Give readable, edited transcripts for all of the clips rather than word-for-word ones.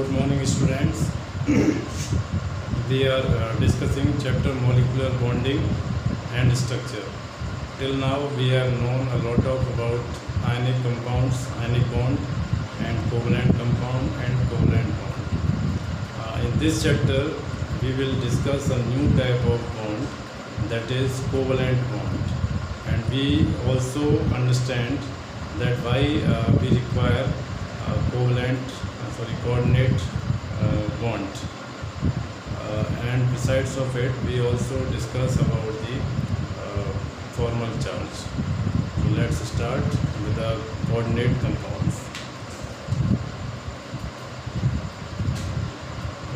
Good morning, students. We are discussing chapter molecular bonding and structure. Till now, we have known a lot about ionic compounds, ionic bond, and covalent compound and covalent bond. In this chapter, we will discuss a new type of bond, that is covalent bond, and we also understand that why we require coordinate bond, and besides of it we also discuss about the formal charge. So let's start with the coordinate compounds.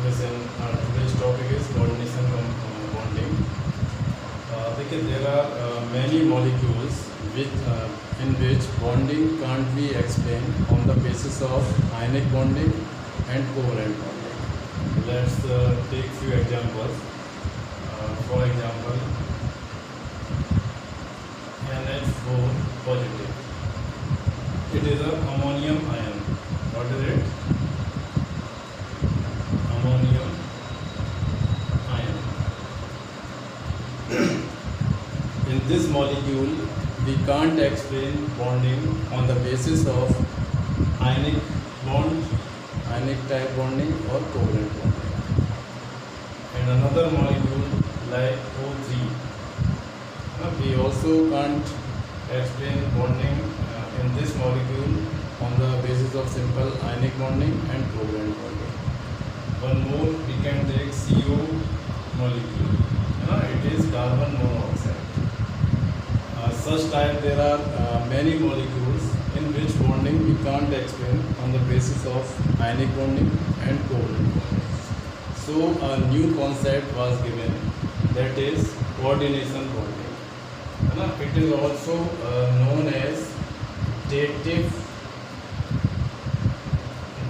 Listen, today's topic is coordination bonding. There are many molecules in which bonding can't be explained on the basis of ionic bonding and covalent bonding. Let's take few examples. For example, NH4 positive. It is an ammonium ion. What is it? Ammonium ion. In this molecule, we can't explain bonding on the basis of ionic bond, ionic type bonding or covalent bonding. And another molecule like O3, we also can't explain bonding in this molecule on the basis of simple ionic bonding and covalent bonding. One more, we can take CO molecule. It is carbon monoxide. Such type there are many molecules in which bonding we can't explain on the basis of ionic bonding and covalent bonding. So a new concept was given, that is coordination bonding. It is also known as dative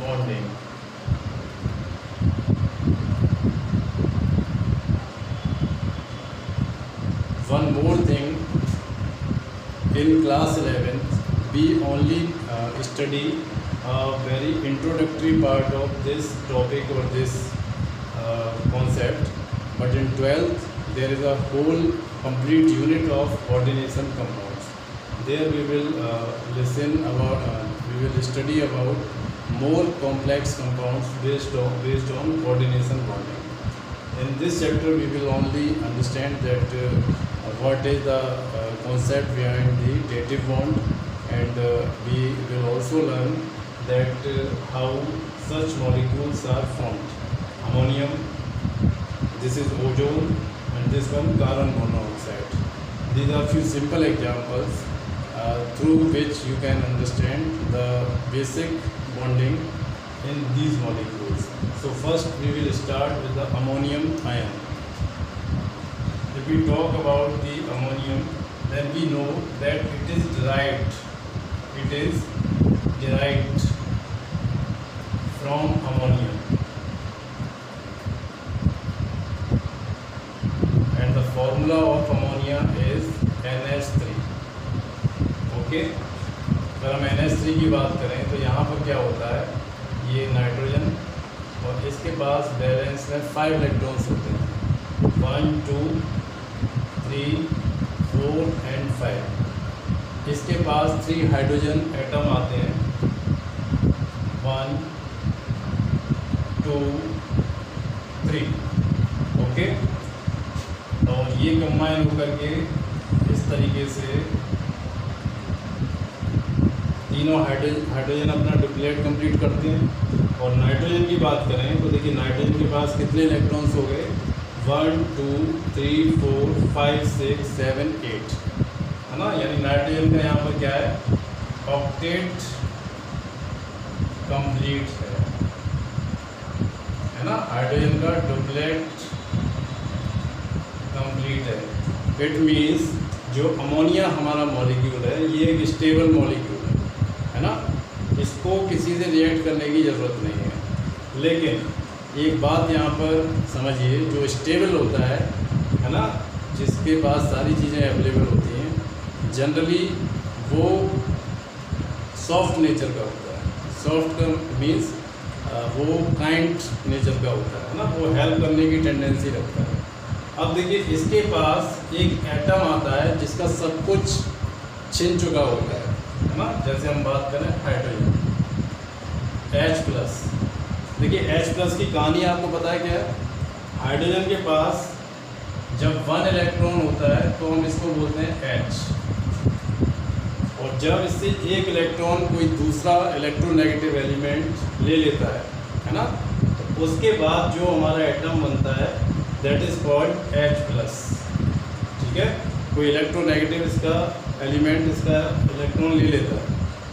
bonding. One more thing, in class 11th we only study a very introductory part of this topic or this concept, but in 12th there is a whole complete unit of coordination compounds. There we will we will study about more complex compounds based on coordination bonding. In this chapter we will only understand that what is the concept behind the dative bond, and we will also learn that how such molecules are formed. Ammonium, this is ozone, and this one carbon monoxide. These are few simple examples through which you can understand the basic bonding in these molecules. So first we will start with the ammonium ion. If we talk about the ammonium, then we know that it is derived from ammonium, and the formula of ammonia is NH3. Okay, अगर हम NH3 की बात करें तो यहाँ पर क्या होता है, ये नाइट्रोजन और इसके पास बैलेंस में 5 इलेक्ट्रॉन्स होते हैं, 1 2 3 4 and 5. इसके पास 3 हाइड्रोजन एटम आते हैं, 1 2 3. ओके, और ये कंबाइन होकर के इस तरीके से तीनों हाइड्रोजन अपना डुप्लेट कंप्लीट करते हैं. और नाइट्रोजन की बात करें तो देखिए नाइट्रोजन के पास कितने इलेक्ट्रॉन्स हो गए, 1 2 3 4 5 6 7 8, है ना. यानी नाइट्रोजन का यहाँ पर क्या है, ऑक्टेट कंप्लीट है ना. हाइड्रोजन का डुप्लेट कंप्लीट है. इट मीन्स जो अमोनिया हमारा मॉलिक्यूल है ये एक स्टेबल मॉलिक्यूल है ना. इसको किसी से रिएक्ट करने की ज़रूरत नहीं है. लेकिन एक बात यहाँ पर समझिए, जो स्टेबल होता है ना, जिसके पास सारी चीज़ें अवेलेबल होती हैं, जनरली वो सॉफ्ट नेचर का होता है. सॉफ्ट का मीन्स वो काइंड नेचर का होता है ना, वो हेल्प करने की टेंडेंसी रखता है। अब देखिए इसके पास एक एटम आता है जिसका सब कुछ छिन चुका होता है ना। जैसे हम बात करें हाइड्रोजन H+। देखिए H+ की कहानी आपको पता है क्या है? हाइड्रोजन के पास जब 1 इलेक्ट्रॉन होता है तो हम इसको बोलते हैं H, और जब इससे एक इलेक्ट्रॉन कोई दूसरा इलेक्ट्रोनेगेटिव एलिमेंट ले लेता है ना, तो उसके बाद जो हमारा एटम बनता है दैट इज कॉल्ड H+। ठीक है, कोई इलेक्ट्रोनेगेटिव इसका एलिमेंट इसका इलेक्ट्रॉन ले लेता है,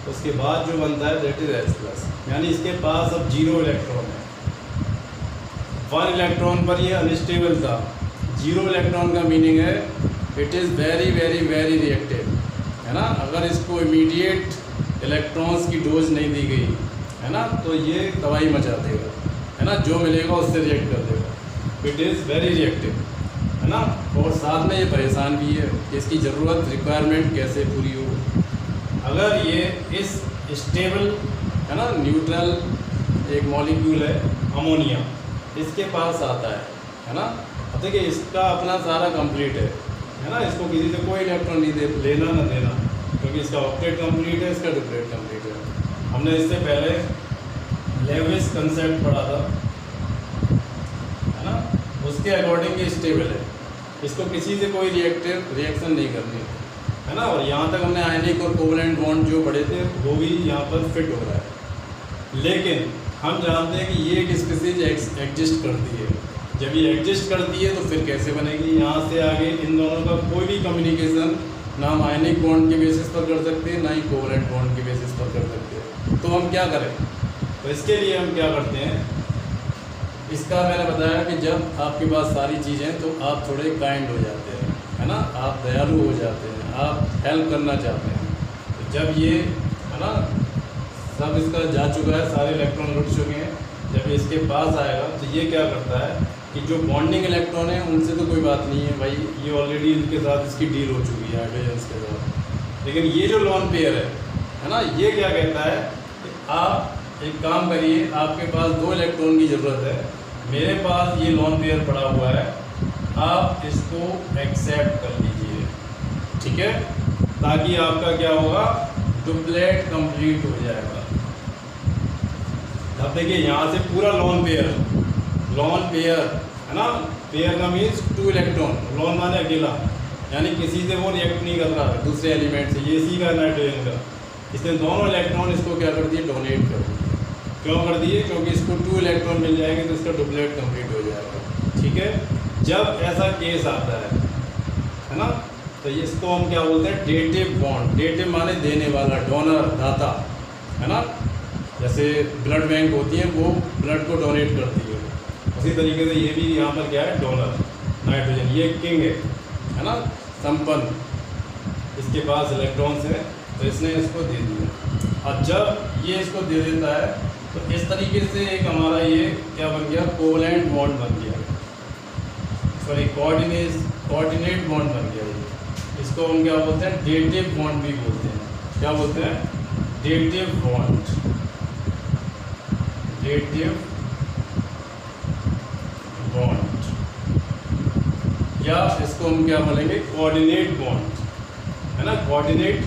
उसके बाद जो बनता है दैट इज H+। यानी इसके पास अब 0 इलेक्ट्रॉन है। 1 इलेक्ट्रॉन पर ये अनस्टेबल था। 0 इलेक्ट्रॉन का मीनिंग है it is very very very reactive, है ना। अगर इसको इमीडिएट इलेक्ट्रॉन्स की डोज नहीं दी गई है ना, तो ये तबाही मचा देगा, है ना, जो मिलेगा उससे रिएक्ट कर देगा। इट इज़ वेरी रिएक्टिव, है ना। और साथ में ये परेशान भी है कि इसकी ज़रूरत रिक्वायरमेंट कैसे पूरी हो। अगर ये इस स्टेबल, है ना, न्यूट्रल एक मॉलिक्यूल है अमोनिया, इसके पास आता है ना। अब देखिए इसका अपना सारा कंप्लीट है ना, इसको किसी से कोई इलेक्ट्रॉन नहीं दे लेना ना देना, क्योंकि इसका ऑक्टेट कंप्लीट है, इसका डुप्लेट कंप्लीट है। हमने इससे पहले लेविस कंसेप्ट पढ़ा था, है ना, उसके अकॉर्डिंग ये स्टेबल है, इसको किसी से कोई रिएक्शन नहीं करनी है ना। और यहाँ तक हमने आयनिक और कोवलेंट बॉन्ड जो पढ़े थे वो भी यहाँ पर फिट हो रहा है। लेकिन हम जानते हैं कि ये एक स्पीसीज एग्जिस्ट करती है। जब ये एग्जिस्ट करती है तो फिर कैसे बनेगी? यहाँ से आगे इन दोनों का कोई भी कम्युनिकेशन ना हम आयनिक बॉन्ड के बेसिस पर कर सकते हैं, ना ही कोवलेंट बॉन्ड के बेसिस पर कर सकते हैं। तो हम क्या करें? तो इसके लिए हम क्या करते हैं, इसका मैंने बताया कि जब आपके पास सारी चीज़ें तो आप थोड़े काइंड हो जाते हैं, है ना, आप दयालु हो जाते हैं, आप हेल्प करना चाहते हैं। तो जब ये, है ना, सब इसका जा चुका है, सारे इलेक्ट्रॉन लुट चुके हैं, जब ये इसके पास आएगा तो ये क्या करता है कि जो बॉन्डिंग इलेक्ट्रॉन है उनसे तो कोई बात नहीं है भाई, ये ऑलरेडी इनके साथ इसकी डील हो चुकी है हाइड्रोजन के साथ। लेकिन ये जो लोन पेयर है ना, ये क्या कहता है कि आप एक काम करिए, आपके पास 2 इलेक्ट्रॉन की ज़रूरत है, मेरे पास ये लोन पेयर पड़ा हुआ है, आप इसको एक्सेप्ट कर लीजिए, ठीक है, ताकि आपका क्या होगा, डुप्लेट कंप्लीट हो जाएगा। अब देखिए यहाँ से पूरा लोन पेयर है ना, पेयर का मीन्स 2 इलेक्ट्रॉन, लोन माने अकेला, यानी किसी से वो रिएक्ट नहीं कर रहा है दूसरे एलिमेंट से, ये सी का नाइट्रोजन का, इसने दोनों इलेक्ट्रॉन इसको क्या कर दिए, डोनेट कर दिए। क्यों कर दिए? क्योंकि इसको 2 इलेक्ट्रॉन मिल जाएंगे तो इसका डुप्लेट कंप्लीट हो जाएगा, ठीक है। जब ऐसा केस आता है ना, तो इसको हम क्या बोलते हैं, डेटिव बॉन्ड। डेटिव माने देने वाला, डोनर, दाता, है ना। जैसे ब्लड बैंक होती है, वो ब्लड को डोनेट करती है, उसी तरीके से ये भी यहाँ पर क्या है, डोनर, नाइट्रोजन, ये किंग है ना, संपन्न, इसके पास इलेक्ट्रॉन्स हैं, तो इसने इसको दे दिया। और जब ये इसको दे देता है तो इस तरीके से एक हमारा ये क्या बन गया, कोवलेंट बॉन्ड बन गया, सॉरी कोऑर्डिनेट बॉन्ड बन गया। इसको हम क्या बोलते हैं, डेटिव बॉन्ड भी बोलते हैं। क्या बोलते हैं? डेटिव बॉन्ड, डेटिव बॉन्ड, या इसको हम क्या बोलेंगे, कोऑर्डिनेट बॉन्ड, है ना। कोऑर्डिनेट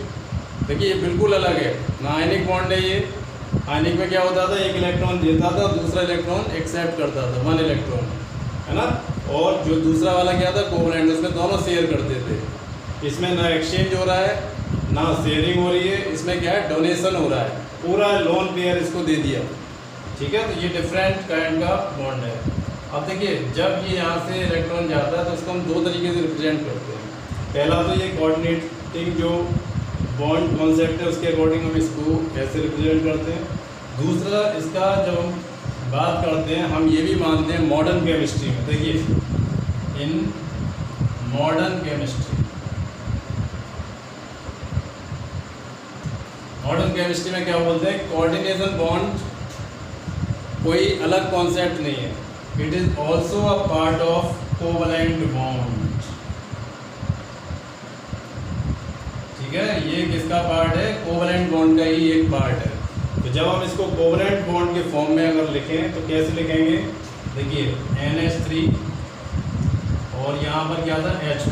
देखिए ये बिल्कुल अलग है ना, आयनिक बॉन्ड है ये। आयनिक में क्या होता था, एक इलेक्ट्रॉन देता था, दूसरा इलेक्ट्रॉन एक्सेप्ट करता था, 1 इलेक्ट्रॉन, है ना। और जो दूसरा वाला क्या था, कोवलेंट, उसमें दोनों शेयर करते थे। इसमें ना एक्सचेंज हो रहा है, ना शेयरिंग हो रही है, इसमें क्या है, डोनेशन हो रहा है, पूरा लोन पेयर इसको दे दिया, ठीक है। तो ये डिफरेंट काइंड का बॉन्ड है। अब देखिए जब ये यहाँ से इलेक्ट्रॉन जाता है तो इसको हम 2 तरीके से रिप्रेजेंट करते हैं। पहला तो ये कोऑर्डिनेटिंग जो बॉन्ड कॉन्सेप्ट है उसके अकॉर्डिंग हम इसको ऐसे रिप्रेजेंट करते हैं। दूसरा इसका जब हम बात करते हैं, हम ये भी मानते हैं मॉडर्न केमिस्ट्री में, देखिए इन मॉडर्न केमिस्ट्री में क्या बोलते हैं, कोऑर्डिनेशन बॉन्ड कोई अलग कॉन्सेप्ट नहीं है, it is also a part of covalent bond, ठीक है। ये किसका पार्ट है, कोवलेंट बॉन्ड का ही एक पार्ट है। तो जब हम इसको कोवलेंट बॉन्ड के फॉर्म में अगर लिखें तो कैसे लिखेंगे, देखिए NH3 और यहाँ पर क्या था H+,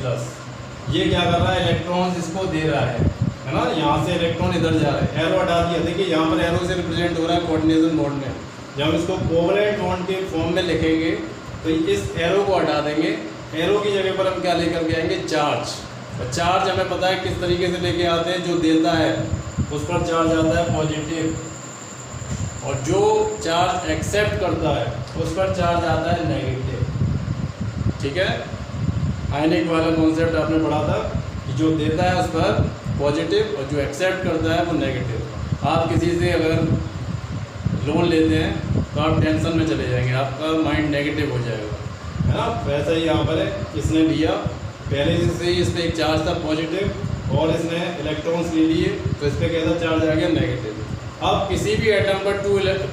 ये क्या कर रहा है, इलेक्ट्रॉन्स इसको दे रहा है ना, यहाँ से इलेक्ट्रॉन इधर जा रहा है, एरो हटा दिया, देखिए यहाँ पर एरो से रिप्रेजेंट हो रहा है कोऑर्डिनेशन बॉन्ड में। जब हम इसको कोवलेंट बॉन्ड के फॉर्म में लिखेंगे तो इस एरो को हटा देंगे, एरो की जगह पर हम क्या लेकर के आएंगे, चार्ज। और चार्ज हमें पता है किस तरीके से लेके आते हैं, जो देता है उस पर चार्ज आता है पॉजिटिव, और जो चार्ज एक्सेप्ट करता है उस पर चार्ज आता है नेगेटिव। ठीक है, आयनिक वाला कॉन्सेप्ट आपने पढ़ा था कि जो देता है उस पर पॉजिटिव और जो एक्सेप्ट करता है वो नेगेटिव। आप किसी से अगर लोन लेते हैं तो आप टेंशन में चले जाएंगे, आपका माइंड नेगेटिव हो जाएगा, है ना। वैसा ही यहाँ पर है, इसने लिया पहले से ही इस पर एक चार्ज था पॉजिटिव और इसने इलेक्ट्रॉन्स ले लिए तो इस पर कैसा चार्ज आ गया, नेगेटिव। अब किसी भी एटम पर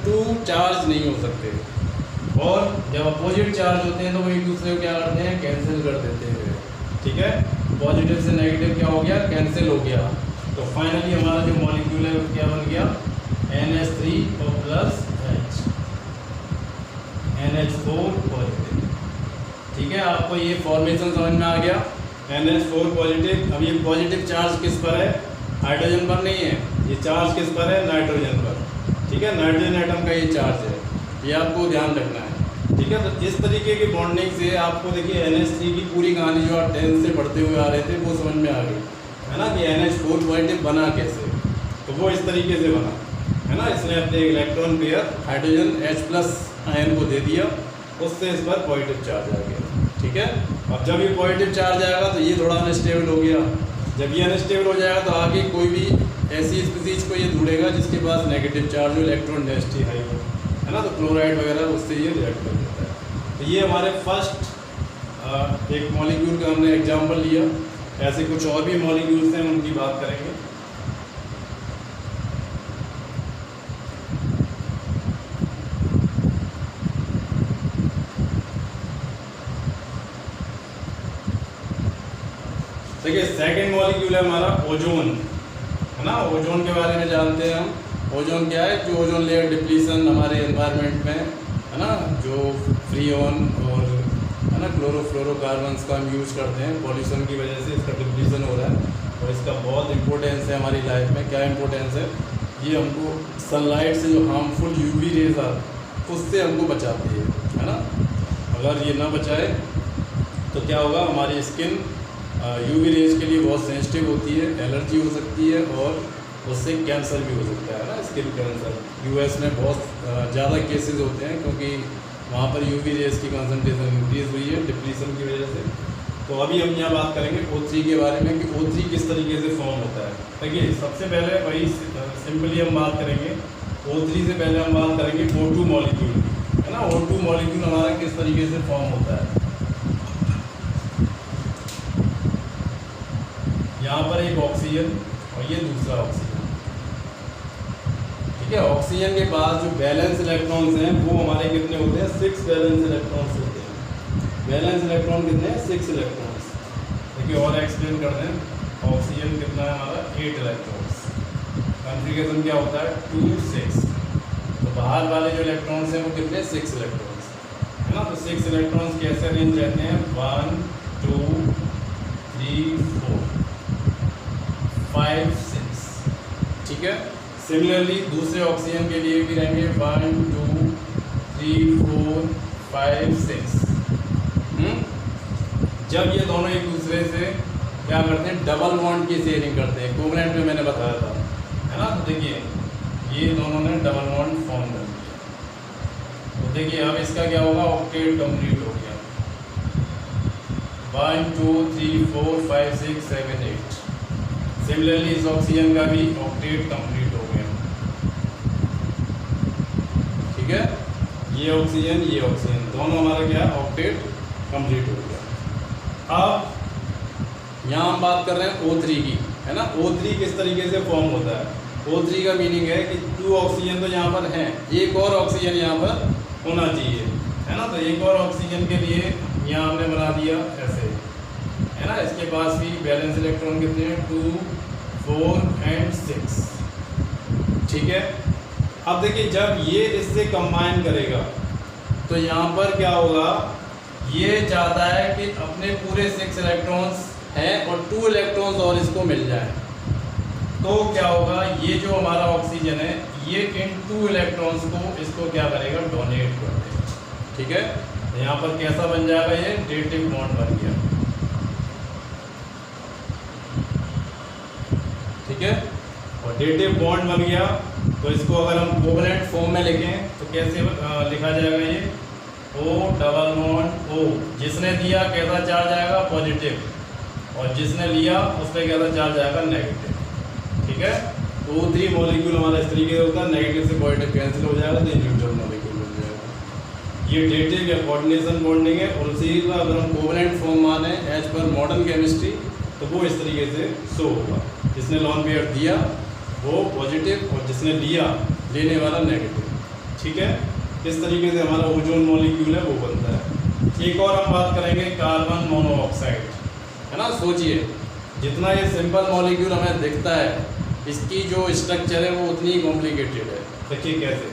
टू चार्ज नहीं हो सकते, और जब अपोजिट चार्ज होते हैं तो वो एक दूसरे को क्या करते हैं, कैंसिल कर देते हैं। ठीक है, पॉजिटिव से नेगेटिव क्या हो गया, कैंसिल हो गया। तो फाइनली हमारा जो मॉलिक्यूल है वो क्या बन गया, NH3 और प्लस H, NH4 पॉजिटिव। ठीक है, आपको ये फॉर्मेशन समझ में आ गया, NH4 पॉजिटिव। अब ये पॉजिटिव चार्ज किस पर है, हाइड्रोजन पर नहीं है, ये चार्ज किस पर है, नाइट्रोजन पर। ठीक है, नाइट्रोजन एटम का ये चार्ज है, ये आपको ध्यान रखना है। ठीक है, तो इस तरीके की बॉन्डिंग से आपको देखिए NH3 की पूरी कहानी जो आप 10th से पढ़ते हुए आ रहे थे वो समझ में आ गई, है ना, कि NH4 पॉजिटिव बना कैसे, तो वो इस तरीके से बना, है ना। इसने अपने electron pair hydrogen H+ ion को दे दिया, उससे इस पर पॉजिटिव चार्ज आ गया। ठीक है, अब जब ये पॉजिटिव चार्ज आएगा तो ये थोड़ा अनस्टेबल हो गया, जब ये अनस्टेबल हो जाएगा तो आगे कोई भी ऐसी स्पीसीज को ये ढूंढेगा जिसके पास नेगेटिव चार्ज हो, इलेक्ट्रॉन डेंसिटी हाई हो, है ना, तो क्लोराइड वगैरह उससे ये रिएक्ट कर देता है। तो ये हमारे फर्स्ट एक मॉलिक्यूल का हमने एग्जांपल लिया, ऐसे कुछ और भी मॉलिक्यूल्स हैं उनकी बात करेंगे। देखिए सेकंड मॉलिक्यूल है हमारा ओजोन, है ना। ओजोन के बारे में जानते हैं हम, ओजोन क्या है, जो ओजोन लेयर डिप्लीशन हमारे एनवायरनमेंट में, है ना, जो फ्रीऑन और, है ना, क्लोरोफ्लोरोकार्बन्स का हम यूज़ करते हैं, पॉल्यूशन की वजह से इसका डिप्लीशन हो रहा है, और इसका बहुत इंपॉर्टेंस है हमारी लाइफ में। क्या इंपॉर्टेंस है, ये हमको सनलाइट से जो हार्मफुल UV रेज आती उससे हमको बचाती है ना। अगर ये ना बचाए तो क्या होगा, हमारी स्किन UV रेज के लिए बहुत सेंसिटिव होती है, एलर्जी हो सकती है और उससे कैंसर भी हो सकता है ना, स्किन कैंसर। US में बहुत ज़्यादा केसेस होते हैं क्योंकि वहाँ पर UV रेज की कंसंट्रेशन इंक्रीज हुई है डिप्लीशन की वजह से। तो अभी हम यहाँ बात करेंगे O3 के बारे में कि O3 किस तरीके से फॉर्म होता है। देखिए सबसे पहले वही सिंपली हम बात करेंगे, O3 से पहले हम बात करेंगे O2 मॉलिक्यूल, है ना। O2 मॉलिक्यूल हमारा किस तरीके से फॉर्म होता है, यहाँ पर एक ऑक्सीजन और ये दूसरा ऑक्सीजन। ठीक है, ऑक्सीजन के पास जो बैलेंस इलेक्ट्रॉन्स हैं वो हमारे कितने होते हैं, 6 बैलेंस इलेक्ट्रॉन्स होते हैं। बैलेंस इलेक्ट्रॉन कितने हैं, 6 इलेक्ट्रॉन्स। देखिए और एक्सप्लेन कर दें, ऑक्सीजन कितना है हमारा, 8 इलेक्ट्रॉन्स। कॉन्फ़िगरेशन क्या होता है, 2 6। तो बाहर वाले जो इलेक्ट्रॉन्स हैं वो कितने, 6 इलेक्ट्रॉन्स, है ना। तो 6 इलेक्ट्रॉन्स कैसे अरेंज रहते हैं, 1 2 3 4 5 6। ठीक है, सिमिलरली दूसरे ऑक्सीजन के लिए भी रहेंगे 1 2 3 4 5 6। जब ये दोनों एक दूसरे से क्या करते हैं, डबल बॉन्ड की शेयरिंग करते हैं, कोवलेंट में मैंने बताया था, है ना। तो देखिए ये दोनों ने डबल बॉन्ड फॉर्म कर दिया। तो देखिए अब इसका क्या होगा, ऑक्टेट कंप्लीट हो गया, 1 2 3 4 5 6 7 8। सिमिलरली इस ऑक्सीजन का भी ऑक्टेट कंप्लीट हो गया। ठीक है, ये ऑक्सीजन दोनों हमारा क्या है, ऑक्टेट कंप्लीट हो गया। अब यहाँ हम बात कर रहे हैं O3 की, है ना। O3 किस तरीके से फॉर्म होता है, O3 का मीनिंग है कि 2 ऑक्सीजन तो यहाँ पर हैं, एक और ऑक्सीजन यहाँ पर होना चाहिए, है ना। तो एक और ऑक्सीजन के लिए यहाँ हमने बना दिया ऐसे, है ना। इसके पास भी बैलेंस इलेक्ट्रॉन कितने हैं, 2 4 एंड 6। ठीक है, अब देखिए जब ये इससे कंबाइन करेगा तो यहाँ पर क्या होगा, ये चाहता है कि अपने पूरे 6 इलेक्ट्रॉन्स हैं और 2 इलेक्ट्रॉन्स और इसको मिल जाए। तो क्या होगा, ये जो हमारा ऑक्सीजन है ये इन 2 इलेक्ट्रॉन्स को इसको क्या करेगा, डोनेट कर देगा। ठीक है, यहाँ पर कैसा बन जाएगा, ये डेटिव बॉन्ड बन गया। ठीक है, और डेटिव बॉन्ड बन गया तो इसको अगर हम कोवलेंट फॉर्म में लिखें तो कैसे लिखा जाएगा, ये O डबल बॉन्ड O। जिसने दिया कैसा चार्ज आएगा, पॉजिटिव, और जिसने लिया उस पर कैसा चार्ज आएगा, नेगेटिव। ठीक है, तो O3 मॉलिक्यूल हमारा इस तरीके से होता है, नेगेटिव से पॉजिटिव कैंसिल हो जाएगा तो ये न्यूट्रल मॉलिक्यूल बन जाएगा। ये डेटिव या कोऑर्डिनेशन बॉन्डिंग है। और उसी का अगर हम कोवलेंट फॉर्म माने एज पर मॉडर्न केमिस्ट्री तो वो इस तरीके से शो होगा, जिसने लॉन पेयर दिया वो पॉजिटिव और जिसने लिया लेने वाला नेगेटिव। ठीक है, इस तरीके से हमारा ओजोन मॉलिक्यूल है वो बनता है। एक और हम बात करेंगे कार्बन मोनोऑक्साइड, है ना। सोचिए जितना ये सिंपल मॉलिक्यूल हमें दिखता है, इसकी जो स्ट्रक्चर है वो उतनी कॉम्प्लिकेटेड है। देखिए कैसे,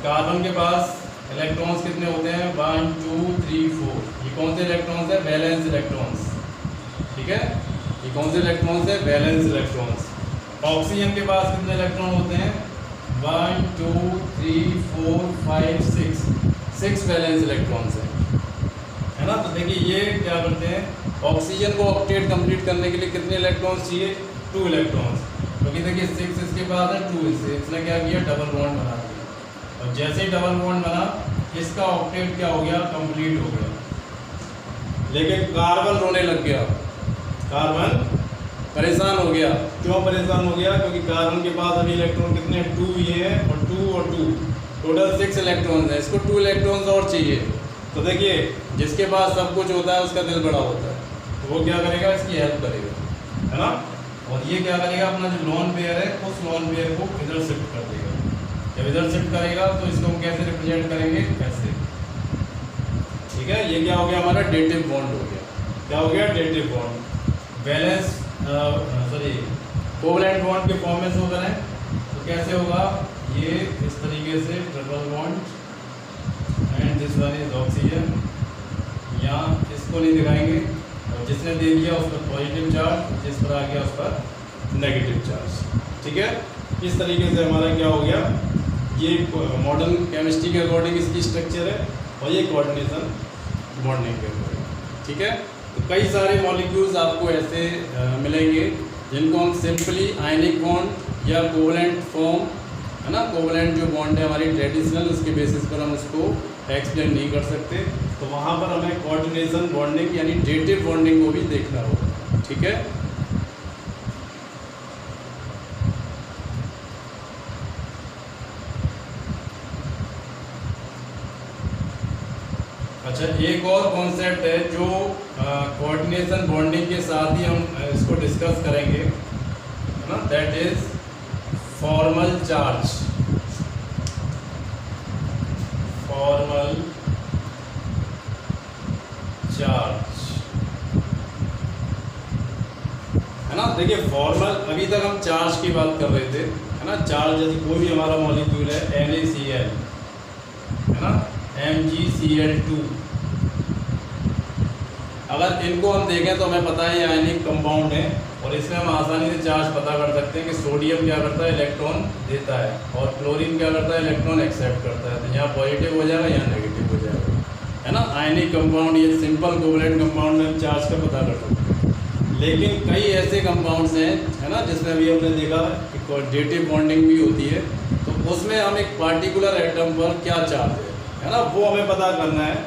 कार्बन के पास इलेक्ट्रॉन्स कितने होते हैं, 1 2 3 4। ये कौन से इलेक्ट्रॉन्स है, बैलेंस इलेक्ट्रॉन्स। ठीक है, ये कौन से इलेक्ट्रॉन्स है, बैलेंस इलेक्ट्रॉन्स। ऑक्सीजन के पास कितने इलेक्ट्रॉन होते हैं, 1 2 3 4 5 6 बैलेंस इलेक्ट्रॉन्स हैं, है ना। तो देखिए ये क्या करते हैं, ऑक्सीजन को ऑक्टेट कंप्लीट करने के लिए कितने इलेक्ट्रॉन्स चाहिए, 2 इलेक्ट्रॉन्स। क्योंकि देखिए 6 इसके पास है, 2 इसने क्या किया, डबल बॉन्ड बना दिया। और जैसे ही डबल बॉन्ड बना, इसका ऑक्टेट क्या हो गया, कंप्लीट हो गया। लेकिन कार्बन रोने लग गया, कार्बन परेशान हो गया। क्यों परेशान हो गया, क्योंकि कार्बन के पास अभी इलेक्ट्रॉन कितने हैं, 2 ये है और 2 टोटल 6 इलेक्ट्रॉन्स है। इसको 2 इलेक्ट्रॉन्स और चाहिए। तो देखिए जिसके पास सब कुछ होता है उसका दिल बड़ा होता है, तो वो क्या करेगा, इसकी हेल्प करेगा, है ना। और ये क्या करेगा, अपना जो लॉन पेयर है उस लॉन पेयर को इधर शिफ्ट कर देगा। जब इधर शिफ्ट करेगा तो इसको हम कैसे रिप्रेजेंट करेंगे, ऐसे। ठीक है, ये क्या हो गया, हमारा डेटिव बॉन्ड हो गया। क्या हो गया, dative bond. Balance covalent bond के फॉर्म में शो करें तो कैसे होगा, ये इस तरीके से triple bond and this one is oxygen. यहाँ इसको नहीं दिखाएंगे, और जिसने दे दिया उस पर पॉजिटिव चार्ज, जिस पर आ गया उस पर नेगेटिव चार्ज। ठीक है, इस तरीके से हमारा क्या हो गया, ये मॉडर्न केमिस्ट्री के अकॉर्डिंग इसकी स्ट्रक्चर है और ये कोऑर्डिनेशन बॉन्डिंग के अकॉर्डिंग। ठीक है, तो कई सारे मॉलिक्यूल्स आपको ऐसे मिलेंगे जिनको हम सिंपली आयनिक बॉन्ड या कोवलेंट फॉर्म, है ना, कोवलेंट जो बॉन्ड है हमारी ट्रेडिशनल, उसके बेसिस पर हम उसको एक्सप्लेन नहीं कर सकते। तो वहाँ पर हमें कोऑर्डिनेशन बॉन्डिंग यानी डेटिव बॉन्डिंग को भी देखना होगा। ठीक है, अच्छा एक और कॉन्सेप्ट है जो कोऑर्डिनेशन बॉन्डिंग के साथ ही हम इसको डिस्कस करेंगे, है ना, that is formal charge. Formal charge, है ना। देखिए फॉर्मल, अभी तक हम चार्ज की बात कर रहे थे, है ना। चार्ज जैसे कोई भी हमारा मॉलिक्यूल है NaCl, है ना, MgCl2, अगर इनको हम देखें तो हमें पता है ये आयनिक कंपाउंड है और इसमें हम आसानी से चार्ज पता कर सकते हैं कि सोडियम क्या करता है, इलेक्ट्रॉन देता है, और क्लोरीन क्या करता है, इलेक्ट्रॉन एक्सेप्ट करता है। तो यहाँ पॉजिटिव हो जाएगा, यहाँ नेगेटिव हो जाएगा, है ना। आयनिक कंपाउंड, ये सिंपल कोवलेंट कंपाउंड में हम चार्ज का पता कर सकते हैं। लेकिन कई ऐसे कंपाउंड्स हैं, है ना, जिसमें अभी हमने देखा कि कोऑर्डिनेटिव बॉन्डिंग भी होती है, तो उसमें हम एक पार्टिकुलर एटम पर क्या चार्ज है ना, वो हमें पता करना है।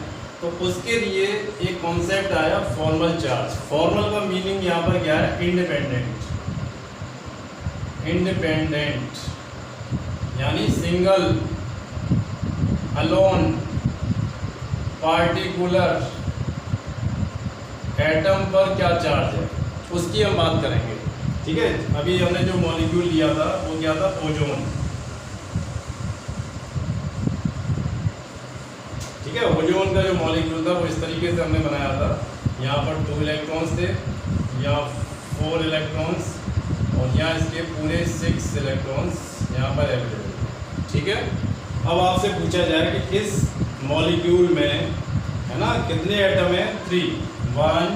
तो उसके लिए एक कॉन्सेप्ट आया फॉर्मल चार्ज। फॉर्मल का मीनिंग यहाँ पर क्या है, इंडिपेंडेंट। इंडिपेंडेंट यानी सिंगल, अलोन, पार्टिकुलर एटम पर क्या चार्ज है उसकी हम बात करेंगे। ठीक है, अभी हमने जो मॉलिक्यूल लिया था वो क्या था, ओजोन। ठीक है, ओजोन का जो मॉलिक्यूल था वो इस तरीके से हमने बनाया था। यहाँ पर 2 इलेक्ट्रॉन्स थे, यहाँ 4 इलेक्ट्रॉन्स, और यहाँ इसके पूरे 6 इलेक्ट्रॉन्स यहाँ पर अवेलेबल। ठीक है। अब आपसे पूछा जाए कि इस मॉलिक्यूल में है ना कितने एटम है? 3, 1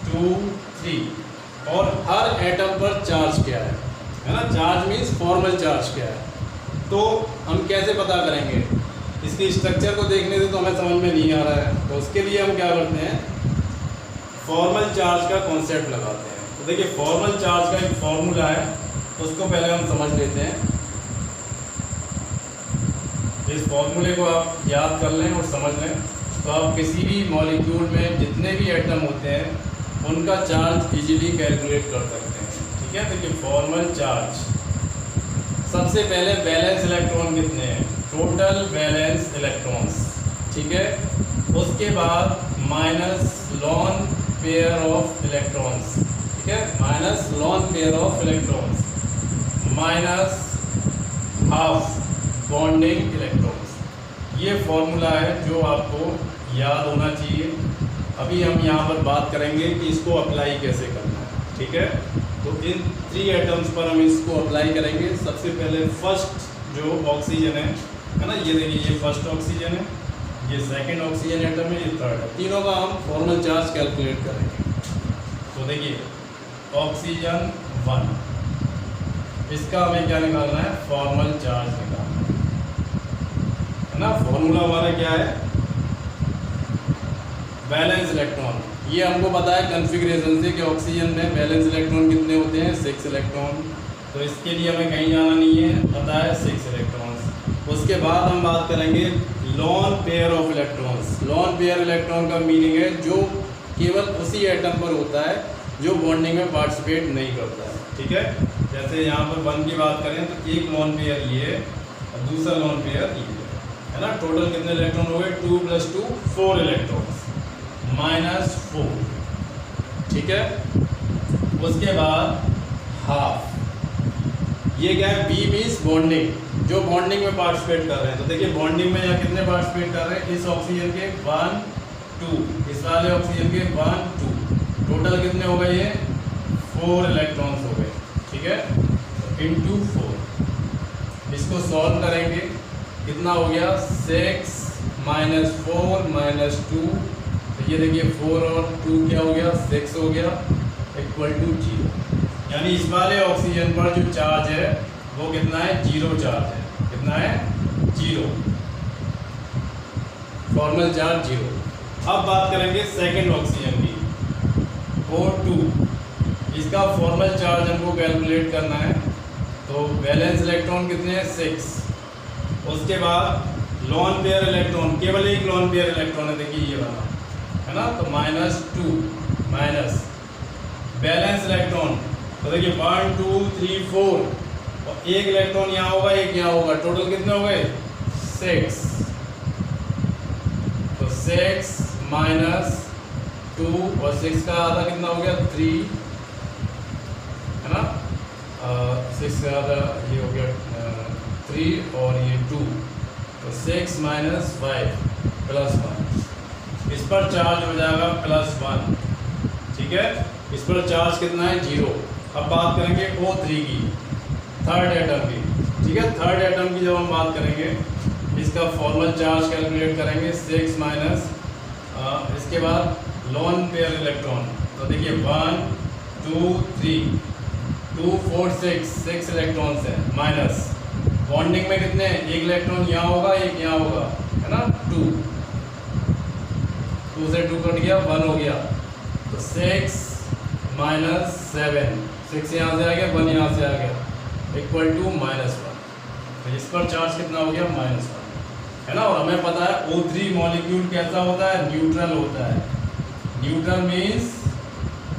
2 3। और हर एटम पर चार्ज क्या है ना? चार्ज मीन्स फॉर्मल चार्ज क्या है। तो हम कैसे पता करेंगे? इसकी स्ट्रक्चर को देखने से तो हमें समझ में नहीं आ रहा है, तो उसके लिए हम क्या करते हैं, फॉर्मल चार्ज का कॉन्सेप्ट लगाते हैं। तो देखिए फॉर्मल चार्ज का एक फॉर्मूला है, उसको पहले हम समझ लेते हैं। इस फॉर्मूले को आप याद कर लें और समझ लें, तो आप किसी भी मॉलिक्यूल में जितने भी एटम होते हैं उनका चार्ज इजीली कैलकुलेट कर सकते हैं। ठीक है, देखिए फॉर्मल चार्ज, सबसे पहले वैलेंस इलेक्ट्रॉन कितने हैं? Total valence electrons. ठीक है, उसके बाद minus lone pair of electrons. ठीक है, minus lone pair of electrons minus half bonding electrons. ये फॉर्मूला है जो आपको याद होना चाहिए। अभी हम यहाँ पर बात करेंगे कि इसको अप्लाई कैसे करना है। ठीक है, तो इन 3 एटम्स पर हम इसको अप्लाई करेंगे। सबसे पहले फर्स्ट जो ऑक्सीजन है ना, ये देखिए ये फर्स्ट ऑक्सीजन है, ये सेकंड ऑक्सीजन एटम है, ये थर्ड है। तीनों का हम फॉर्मल चार्ज कैलकुलेट करेंगे। तो देखिए ऑक्सीजन 1, इसका हमें क्या निकालना है? फॉर्मल चार्ज निकालना है ना। फॉर्मूला हमारा क्या है? Valence electron. ये हमको पता है कॉन्फ़िगरेशन से कि ऑक्सीजन में वैलेंस इलेक्ट्रॉन कितने होते हैं? 6 इलेक्ट्रॉन। तो इसके लिए हमें कहीं जाना नहीं है, पता है 6 इलेक्ट्रॉन्स। उसके बाद हम बात करेंगे lone pair of electrons. Lone pair electron का मीनिंग है जो केवल उसी एटम पर होता है जो बॉन्डिंग में पार्टिसिपेट नहीं करता है। ठीक है, जैसे यहाँ पर 1 की बात करें तो एक लॉन पेयर ये और दूसरा लॉन पेयर ये है ना। टोटल कितने इलेक्ट्रॉन हो गए? 2 + 2 4 इलेक्ट्रॉन्स -4। ठीक है, उसके बाद हाफ, ये क्या है? बी मीन्स बॉन्डिंग, जो बॉन्डिंग में पार्टिसिपेट कर रहे हैं। तो देखिए बॉन्डिंग में यहाँ कितने पार्टिसिपेट कर रहे हैं? इस ऑक्सीजन के 1 2, इस वाले ऑक्सीजन के 1 2, टोटल कितने हो गए? ये 4 इलेक्ट्रॉन्स हो गए। ठीक है, इंटू 4, इसको सॉल्व करेंगे, कितना हो गया? 6 - 4 - 2। तो ये देखिए 4 और 2 क्या हो गया? 6 हो गया, इक्वल टू 0। यानी इस वाले ऑक्सीजन पर जो चार्ज है वो कितना है? 0 चार्ज है। कितना है? 0। Formal charge 0। अब बात करेंगे सेकंड ऑक्सीजन की, O2। इसका फॉर्मल चार्ज हमको कैलकुलेट करना है। तो वैलेंस इलेक्ट्रॉन कितने हैं? 6। उसके बाद लॉन पेयर इलेक्ट्रॉन, केवल एक लॉन पेयर इलेक्ट्रॉन है, देखिए ये वाला है ना। तो -2 माइनस बैलेंस इलेक्ट्रॉन, तो देखिए 1 2 3 4, और एक इलेक्ट्रॉन यहाँ होगा, एक यहाँ होगा, टोटल कितने हो गए? 6। तो 6 - 2 और 6 का आधा कितना हो गया? 3 है ना। 6 का आधा ये हो गया 3 और ये 2, तो 6 - 5 + 1। इस पर चार्ज हो जाएगा +1। ठीक है, इस पर चार्ज कितना है? 0। अब बात करेंगे O3 की, थर्ड एटम की। ठीक है, थर्ड एटम की जब हम बात करेंगे, इसका फॉर्मल चार्ज कैलकुलेट करेंगे 6 माइनस इसके बाद लॉन पेयर इलेक्ट्रॉन। तो देखिए 1 2 3 2 4 6 इलेक्ट्रॉन्स हैं, माइनस बॉन्डिंग में कितने? एक इलेक्ट्रॉन यहाँ होगा, एक यहाँ होगा, है ना। 2 से 2 कट गया, 1 हो गया। तो 6 - 7, 6 यहाँ से आ गया, 1 यहाँ से आ गया, इक्वल टू -1। तो इस पर चार्ज कितना हो गया? -1, है ना। और हमें पता है O3 मॉलिक्यूल कैसा होता है? न्यूट्रल होता है। Neutral means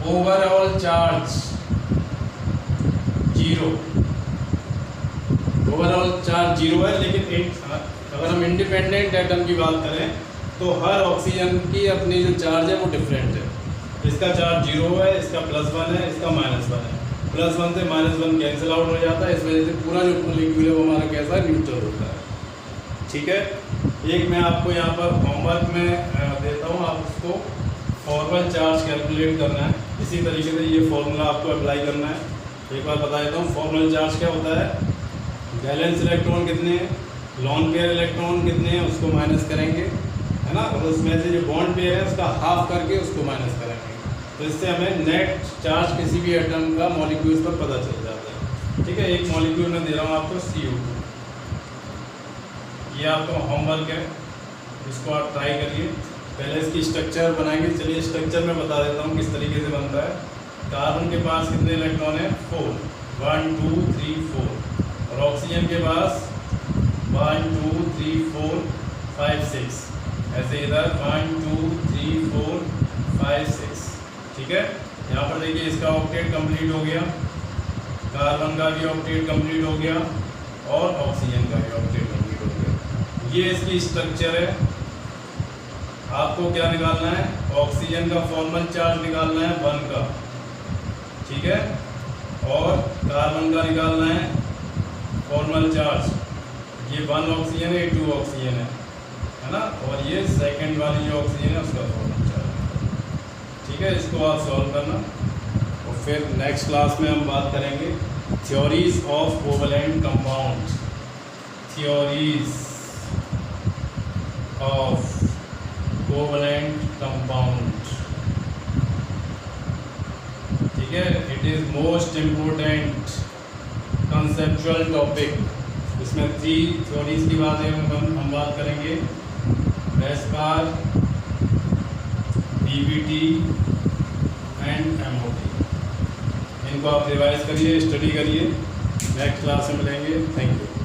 overall charge 0, overall charge 0 है। लेकिन अगर हम इंडिपेंडेंट एटम की बात करें तो हर ऑक्सीजन की अपनी जो चार्ज है वो डिफरेंट है। इसका चार्ज 0 है, इसका +1 है, इसका -1 है। +1 से -1 कैंसिल आउट हो जाता है, इस वजह से पूरा जो मॉलिक्यूल है वो हमारा कैसा है? न्यूट्रल होता है। ठीक है, एक मैं आपको यहाँ पर होमवर्क में देता हूँ, आप उसको फॉर्मल चार्ज कैलकुलेट करना है। इसी तरीके से ये फॉर्मूला आपको अप्लाई करना है। एक बार बता देता हूँ, फॉर्मल चार्ज क्या होता है? बैलेंस इलेक्ट्रॉन कितने हैं, लॉन पेयर इलेक्ट्रॉन कितने हैं उसको माइनस करेंगे, है ना, और उसमें से जो बॉन्ड पेयर है उसका हाफ करके उसको माइनस करेंगे। तो इससे हमें नेट चार्ज किसी भी एटम का मॉलिक्यूल्स पर पता चल जाता है। ठीक है, एक मॉलिक्यूल में दे रहा हूँ आपको CO2, ये आपका होमवर्क है, इसको आप ट्राई करिए। पहले इसकी स्ट्रक्चर बनाएंगे। चलिए स्ट्रक्चर में बता देता हूँ किस तरीके से बनता है। कार्बन के पास कितने इलेक्ट्रॉन है, 4, 1 2 3 4, और ऑक्सीजन के पास 1 2 3 4 5 6, ऐसे इधर 1 2 3 4 5 6। ठीक है, यहाँ पर देखिए इसका ऑक्टेट कंप्लीट हो गया, कार्बन का भी ऑक्टेट कंप्लीट हो गया और ऑक्सीजन का भी ऑक्टेट कंप्लीट हो गया। ये इसकी स्ट्रक्चर है। आपको क्या निकालना है, ऑक्सीजन का फॉर्मल चार्ज निकालना है 1 का, ठीक है, और कार्बन का निकालना है फॉर्मल चार्ज, ये 1 ऑक्सीजन है, 2 ऑक्सीजन है ना, और ये सेकंड वाली जो ऑक्सीजन है उसका फॉर्मल चार्ज। ठीक है, इसको आप सॉल्व करना और फिर नेक्स्ट क्लास में हम बात करेंगे theories of covalent compound, theories of covalent compound. ठीक है, it is most important conceptual topic. इसमें 3 थ्योरीज की बात है, हम बात करेंगे, वेस्पार, PBT एंड MOT। इनको आप रिवाइज करिए, स्टडी करिए, नेक्स्ट क्लास में मिलेंगे। Thank you.